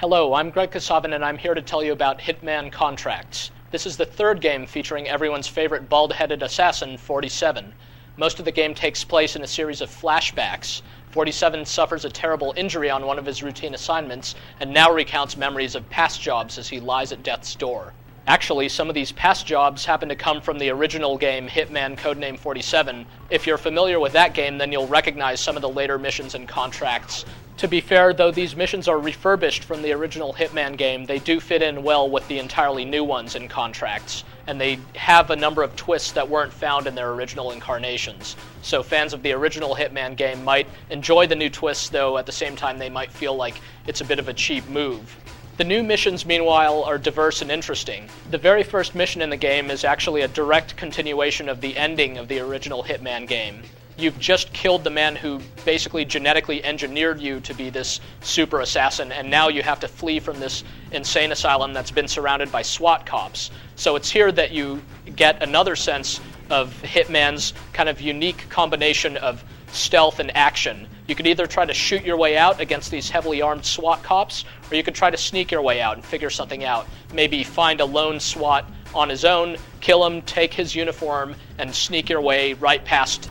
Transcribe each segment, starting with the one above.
Hello, I'm Greg Kasavin, and I'm here to tell you about Hitman Contracts. This is the third game featuring everyone's favorite bald-headed assassin, 47. Most of the game takes place in a series of flashbacks. 47 suffers a terrible injury on one of his routine assignments, and now recounts memories of past jobs as he lies at death's door. Actually, some of these past jobs happen to come from the original game, Hitman Codename 47. If you're familiar with that game, then you'll recognize some of the later missions and contracts. To be fair, though these missions are refurbished from the original Hitman game, they do fit in well with the entirely new ones in contracts, and they have a number of twists that weren't found in their original incarnations. So fans of the original Hitman game might enjoy the new twists, though at the same time they might feel like it's a bit of a cheap move. The new missions, meanwhile, are diverse and interesting. The very first mission in the game is actually a direct continuation of the ending of the original Hitman game. You've just killed the man who basically genetically engineered you to be this super assassin, and now you have to flee from this insane asylum that's been surrounded by SWAT cops. So it's here that you get another sense of Hitman's kind of unique combination of stealth and action. You could either try to shoot your way out against these heavily armed SWAT cops, or you could try to sneak your way out and figure something out. Maybe find a lone SWAT on his own, kill him, take his uniform, and sneak your way right past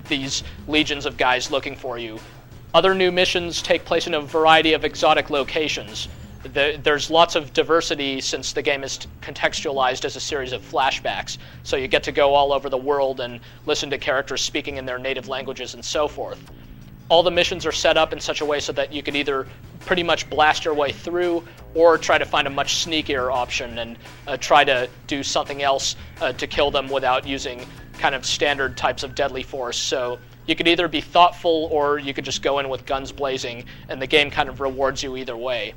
these legions of guys looking for you. Other new missions take place in a variety of exotic locations. There's lots of diversity since the game is contextualized as a series of flashbacks, so you get to go all over the world and listen to characters speaking in their native languages and so forth. All the missions are set up in such a way so that you can either pretty much blast your way through or try to find a much sneakier option and try to do something else to kill them without using kind of standard types of deadly force. So you could either be thoughtful or you could just go in with guns blazing, and the game kind of rewards you either way.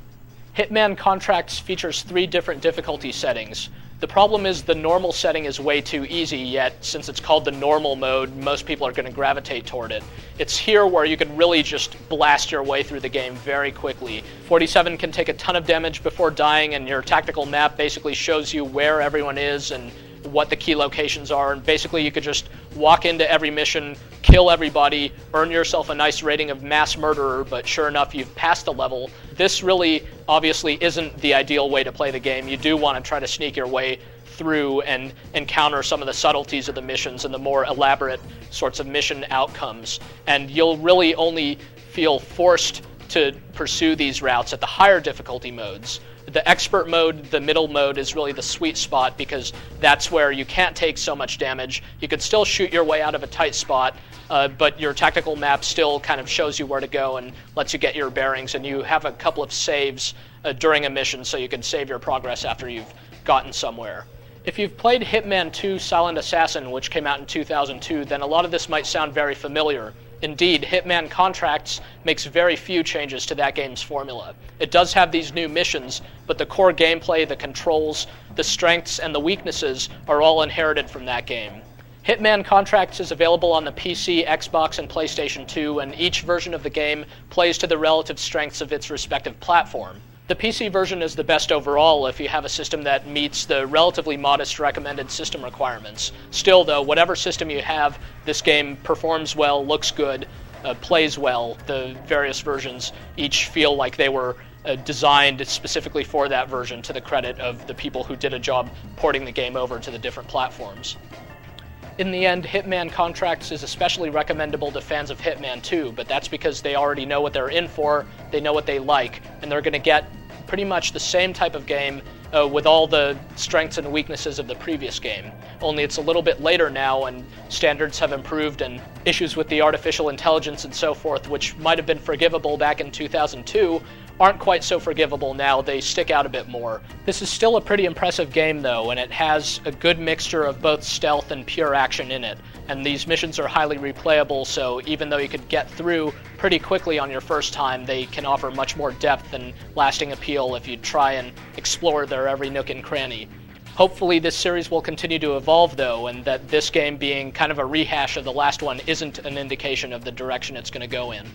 Hitman Contracts features 3 different difficulty settings. The problem is the normal setting is way too easy, yet since it's called the normal mode, most people are going to gravitate toward it. It's here where you can really just blast your way through the game very quickly. 47 can take a ton of damage before dying, and your tactical map basically shows you where everyone is and what the key locations are, and basically you could just walk into every mission, kill everybody, earn yourself a nice rating of mass murderer, but sure enough you've passed the level. This really obviously isn't the ideal way to play the game. You do want to try to sneak your way through and encounter some of the subtleties of the missions and the more elaborate sorts of mission outcomes, and you'll really only feel forced to pursue these routes at the higher difficulty modes. The expert mode, the middle mode, is really the sweet spot because that's where you can't take so much damage. You could still shoot your way out of a tight spot, but your tactical map still kind of shows you where to go and lets you get your bearings, and you have a couple of saves during a mission so you can save your progress after you've gotten somewhere. If you've played Hitman 2 Silent Assassin, which came out in 2002, then a lot of this might sound very familiar. Indeed, Hitman Contracts makes very few changes to that game's formula. It does have these new missions, but the core gameplay, the controls, the strengths, and the weaknesses are all inherited from that game. Hitman Contracts is available on the PC, Xbox, and PlayStation 2, and each version of the game plays to the relative strengths of its respective platform. The PC version is the best overall if you have a system that meets the relatively modest recommended system requirements. Still, though, whatever system you have, this game performs well, looks good, plays well. The various versions each feel like they were designed specifically for that version, to the credit of the people who did a job porting the game over to the different platforms. In the end, Hitman Contracts is especially recommendable to fans of Hitman 2, but that's because they already know what they're in for, they know what they like, and they're going to get pretty much the same type of game with all the strengths and weaknesses of the previous game. Only it's a little bit later now, and standards have improved, and issues with the artificial intelligence and so forth, which might have been forgivable back in 2002, aren't quite so forgivable now. They stick out a bit more. This is still a pretty impressive game, though, and it has a good mixture of both stealth and pure action in it. And these missions are highly replayable, so even though you could get through pretty quickly on your first time, they can offer much more depth and lasting appeal if you try and explore their every nook and cranny. Hopefully this series will continue to evolve, though, and that this game being kind of a rehash of the last one isn't an indication of the direction it's going to go in.